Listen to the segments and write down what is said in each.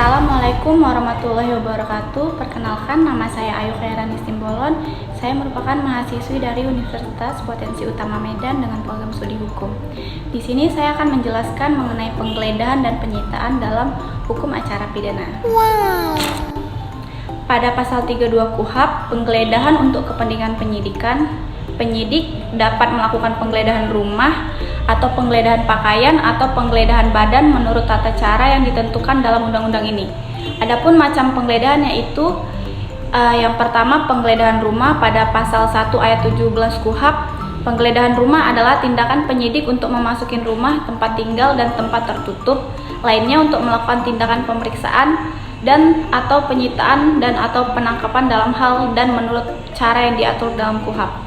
Assalamualaikum warahmatullahi wabarakatuh. Perkenalkan, nama saya Ayu Khairani Simbolon. Saya merupakan mahasiswi dari Universitas Potensi Utama Medan dengan program studi hukum. Di sini saya akan menjelaskan mengenai penggeledahan dan penyitaan dalam hukum acara pidana. Pada pasal 32 KUHP, penggeledahan untuk kepentingan penyidikan, penyidik dapat melakukan penggeledahan rumah atau penggeledahan pakaian atau penggeledahan badan menurut tata cara yang ditentukan dalam undang-undang ini. Adapun macam penggeledahan yaitu yang pertama, penggeledahan rumah pada pasal 1 ayat 17 KUHP. Penggeledahan rumah adalah tindakan penyidik untuk memasuki rumah, tempat tinggal dan tempat tertutup lainnya untuk melakukan tindakan pemeriksaan dan atau penyitaan dan atau penangkapan dalam hal dan menurut cara yang diatur dalam KUHP.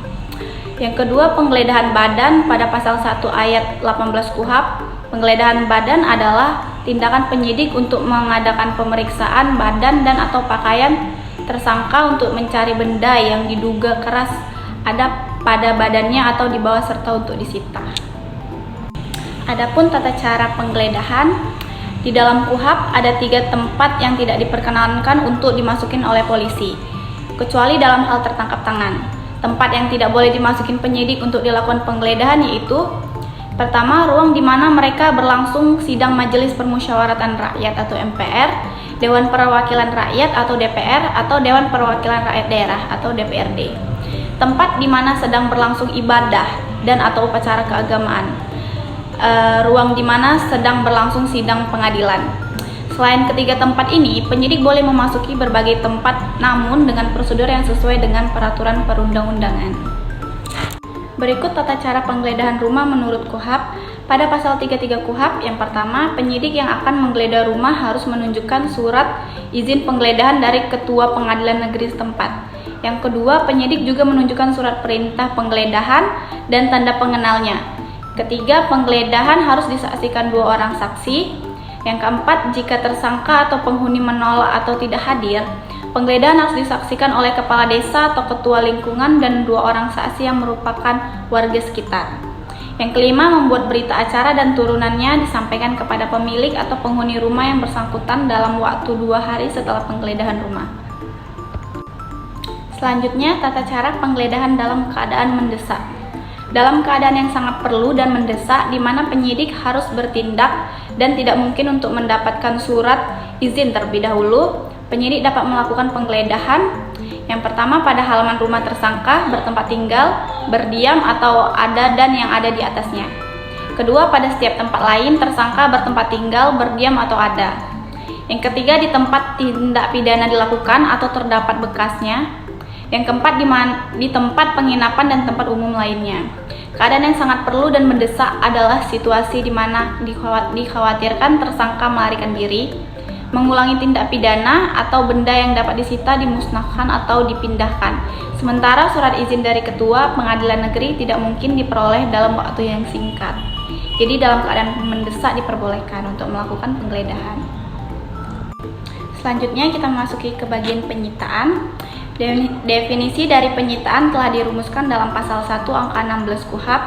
Yang kedua, penggeledahan badan pada pasal 1 ayat 18 KUHP. Penggeledahan badan adalah tindakan penyidik untuk mengadakan pemeriksaan badan dan atau pakaian tersangka untuk mencari benda yang diduga keras ada pada badannya atau di bawah serta untuk disita. Adapun tata cara penggeledahan, di dalam KUHP ada 3 tempat yang tidak diperkenankan untuk dimasukin oleh polisi, kecuali dalam hal tertangkap tangan. Tempat yang tidak boleh dimasukin penyidik untuk dilakukan penggeledahan yaitu: pertama, ruang di mana mereka berlangsung sidang Majelis Permusyawaratan Rakyat atau MPR, Dewan Perwakilan Rakyat atau DPR, atau Dewan Perwakilan Rakyat Daerah atau DPRD. Tempat di mana sedang berlangsung ibadah dan atau upacara keagamaan. Ruang di mana sedang berlangsung sidang pengadilan. Selain ketiga tempat ini, penyidik boleh memasuki berbagai tempat namun dengan prosedur yang sesuai dengan peraturan perundang-undangan. Berikut tata cara penggeledahan rumah menurut KUHP. Pada pasal 33 KUHP, yang pertama, penyidik yang akan menggeledah rumah harus menunjukkan surat izin penggeledahan dari Ketua Pengadilan Negeri setempat. Yang kedua, penyidik juga menunjukkan surat perintah penggeledahan dan tanda pengenalnya. Ketiga, penggeledahan harus disaksikan 2 orang saksi. Yang keempat, jika tersangka atau penghuni menolak atau tidak hadir, penggeledahan harus disaksikan oleh kepala desa atau ketua lingkungan dan 2 orang saksi yang merupakan warga sekitar. Yang kelima, membuat berita acara dan turunannya disampaikan kepada pemilik atau penghuni rumah yang bersangkutan dalam waktu 2 hari setelah penggeledahan rumah. Selanjutnya, tata cara penggeledahan dalam keadaan mendesak. Dalam keadaan yang sangat perlu dan mendesak, di mana penyidik harus bertindak dan tidak mungkin untuk mendapatkan surat izin terlebih dahulu, penyidik dapat melakukan penggeledahan. Yang pertama, pada halaman rumah tersangka, bertempat tinggal, berdiam atau ada dan yang ada di atasnya. Kedua, pada setiap tempat lain tersangka bertempat tinggal, berdiam atau ada. Yang ketiga, di tempat tindak pidana dilakukan atau terdapat bekasnya. Yang keempat, di tempat penginapan dan tempat umum lainnya. Keadaan yang sangat perlu dan mendesak adalah situasi di mana dikhawatirkan tersangka melarikan diri, mengulangi tindak pidana, atau benda yang dapat disita dimusnahkan atau dipindahkan. Sementara surat izin dari Ketua Pengadilan Negeri tidak mungkin diperoleh dalam waktu yang singkat. Jadi dalam keadaan mendesak diperbolehkan untuk melakukan penggeledahan. Selanjutnya kita memasuki ke bagian penyitaan. Definisi dari penyitaan telah dirumuskan dalam pasal 1 angka 16 KUHP,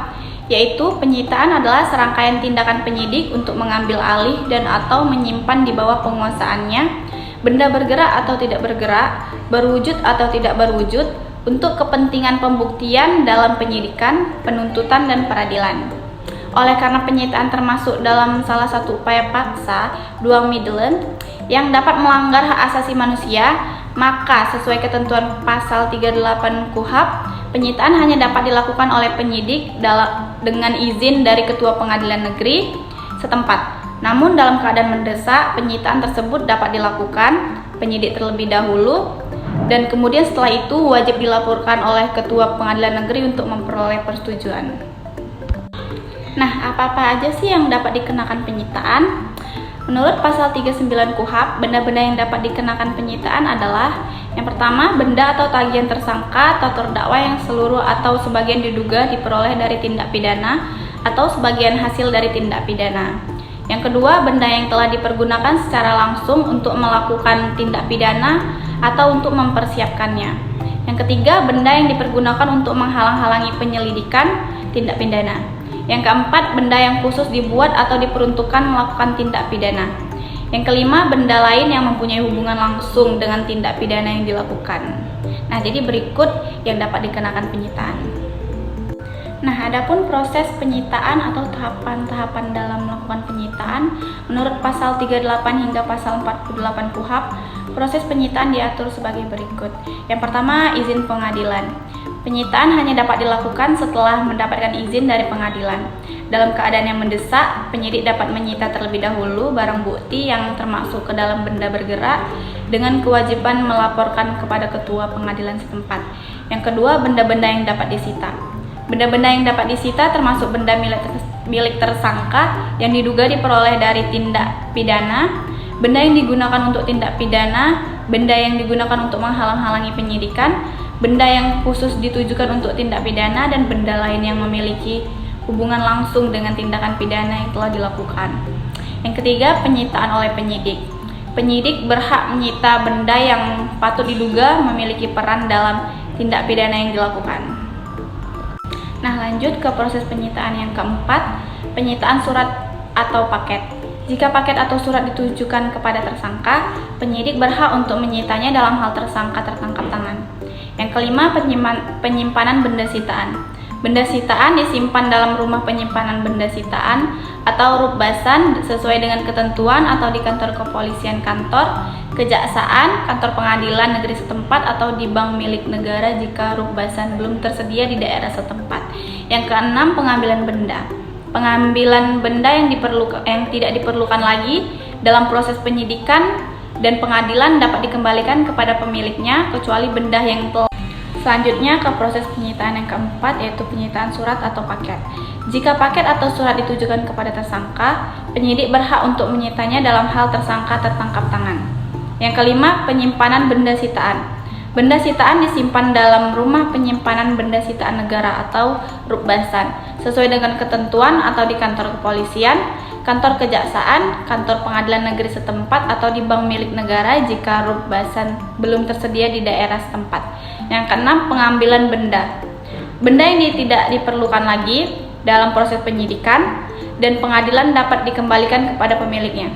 yaitu penyitaan adalah serangkaian tindakan penyidik untuk mengambil alih dan atau menyimpan di bawah penguasaannya benda bergerak atau tidak bergerak, berwujud atau tidak berwujud untuk kepentingan pembuktian dalam penyidikan, penuntutan dan peradilan. Oleh karena penyitaan termasuk dalam salah satu upaya paksa dual midland yang dapat melanggar hak asasi manusia, maka sesuai ketentuan pasal 38 KUHP, penyitaan hanya dapat dilakukan oleh penyidik dengan izin dari Ketua Pengadilan Negeri setempat. Namun dalam keadaan mendesak, penyitaan tersebut dapat dilakukan penyidik terlebih dahulu dan kemudian setelah itu wajib dilaporkan oleh Ketua Pengadilan Negeri untuk memperoleh persetujuan. Nah, apa-apa aja sih yang dapat dikenakan penyitaan? Menurut pasal 39 KUHP, benda-benda yang dapat dikenakan penyitaan adalah: yang pertama, benda atau tagihan tersangka atau terdakwa yang seluruh atau sebagian diduga diperoleh dari tindak pidana atau sebagian hasil dari tindak pidana. Yang kedua, benda yang telah dipergunakan secara langsung untuk melakukan tindak pidana atau untuk mempersiapkannya. Yang ketiga, benda yang dipergunakan untuk menghalang-halangi penyelidikan tindak pidana. Yang keempat, benda yang khusus dibuat atau diperuntukkan melakukan tindak pidana. Yang kelima, benda lain yang mempunyai hubungan langsung dengan tindak pidana yang dilakukan. Nah, jadi berikut yang dapat dikenakan penyitaan. Nah, adapun proses penyitaan atau tahapan-tahapan dalam melakukan penyitaan, menurut pasal 38 hingga pasal 48 KUHP, proses penyitaan diatur sebagai berikut. Yang pertama, izin pengadilan. Penyitaan hanya dapat dilakukan setelah mendapatkan izin dari pengadilan. Dalam keadaan yang mendesak, penyidik dapat menyita terlebih dahulu barang bukti yang termasuk ke dalam benda bergerak dengan kewajiban melaporkan kepada ketua pengadilan setempat. Yang kedua, benda-benda yang dapat disita. Benda-benda yang dapat disita termasuk benda milik tersangka yang diduga diperoleh dari tindak pidana, benda yang digunakan untuk tindak pidana, benda yang digunakan untuk menghalang-halangi penyidikan, benda yang khusus ditujukan untuk tindak pidana, dan benda lain yang memiliki hubungan langsung dengan tindakan pidana yang telah dilakukan. Yang ketiga, penyitaan oleh penyidik. Penyidik berhak menyita benda yang patut diduga memiliki peran dalam tindak pidana yang dilakukan. Nah, lanjut ke proses penyitaan yang keempat, penyitaan surat atau paket. Jika paket atau surat ditujukan kepada tersangka, penyidik berhak untuk menyitanya dalam hal tersangka tertangkap tangan. Yang kelima, penyimpanan benda sitaan. Benda sitaan disimpan dalam rumah penyimpanan benda sitaan atau rukbasan sesuai dengan ketentuan atau di kantor kepolisian, kantor kejaksaan, kantor pengadilan negeri setempat, atau di bank milik negara jika rukbasan belum tersedia di daerah setempat. Yang keenam, pengambilan benda. Pengambilan benda yang tidak diperlukan lagi dalam proses penyidikan dan pengadilan dapat dikembalikan kepada pemiliknya kecuali benda yang telah. Selanjutnya ke proses penyitaan yang keempat, yaitu penyitaan surat atau paket. Jika paket atau surat ditujukan kepada tersangka, penyidik berhak untuk menyitanya dalam hal tersangka tertangkap tangan. Yang kelima, penyimpanan benda sitaan. Benda sitaan disimpan dalam rumah penyimpanan benda sitaan negara atau rukbasan sesuai dengan ketentuan atau di kantor kepolisian, kantor kejaksaan, kantor pengadilan negeri setempat, atau di bank milik negara jika rukbasan belum tersedia di daerah setempat. Yang keenam, pengambilan benda. Benda yang tidak diperlukan lagi dalam proses penyidikan dan pengadilan dapat dikembalikan kepada pemiliknya,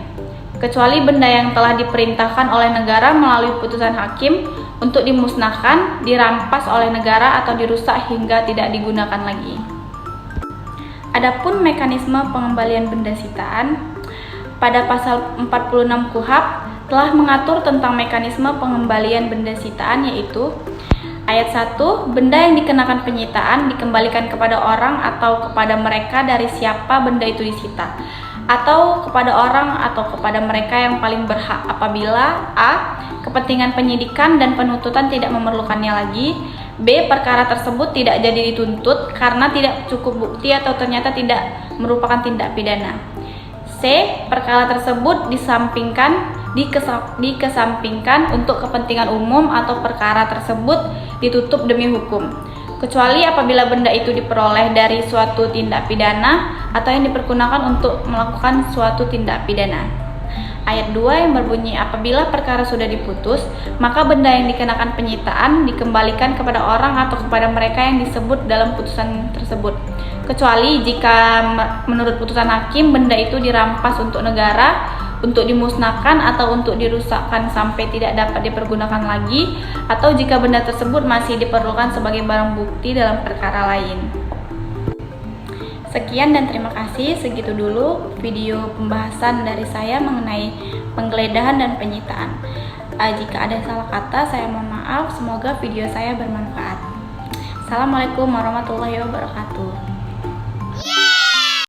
kecuali benda yang telah diperintahkan oleh negara melalui putusan hakim untuk dimusnahkan, dirampas oleh negara, atau dirusak hingga tidak digunakan lagi. Adapun mekanisme pengembalian benda sitaan, pada pasal 46 KUHP telah mengatur tentang mekanisme pengembalian benda sitaan, yaitu ayat 1, benda yang dikenakan penyitaan dikembalikan kepada orang atau kepada mereka dari siapa benda itu disita, atau kepada orang atau kepada mereka yang paling berhak apabila a. kepentingan penyidikan dan penuntutan tidak memerlukannya lagi, b. perkara tersebut tidak jadi dituntut karena tidak cukup bukti atau ternyata tidak merupakan tindak pidana, c. perkara tersebut dikesampingkan untuk kepentingan umum atau perkara tersebut ditutup demi hukum, kecuali apabila benda itu diperoleh dari suatu tindak pidana atau yang dipergunakan untuk melakukan suatu tindak pidana. Ayat 2 yang berbunyi, apabila perkara sudah diputus, maka benda yang dikenakan penyitaan dikembalikan kepada orang atau kepada mereka yang disebut dalam putusan tersebut, kecuali jika menurut putusan hakim benda itu dirampas untuk negara, untuk dimusnahkan atau untuk dirusakkan sampai tidak dapat dipergunakan lagi, atau jika benda tersebut masih diperlukan sebagai barang bukti dalam perkara lain. Sekian dan terima kasih, segitu dulu video pembahasan dari saya mengenai penggeledahan dan penyitaan. Jika ada salah kata, saya mohon maaf. Semoga video saya bermanfaat. Assalamualaikum warahmatullahi wabarakatuh.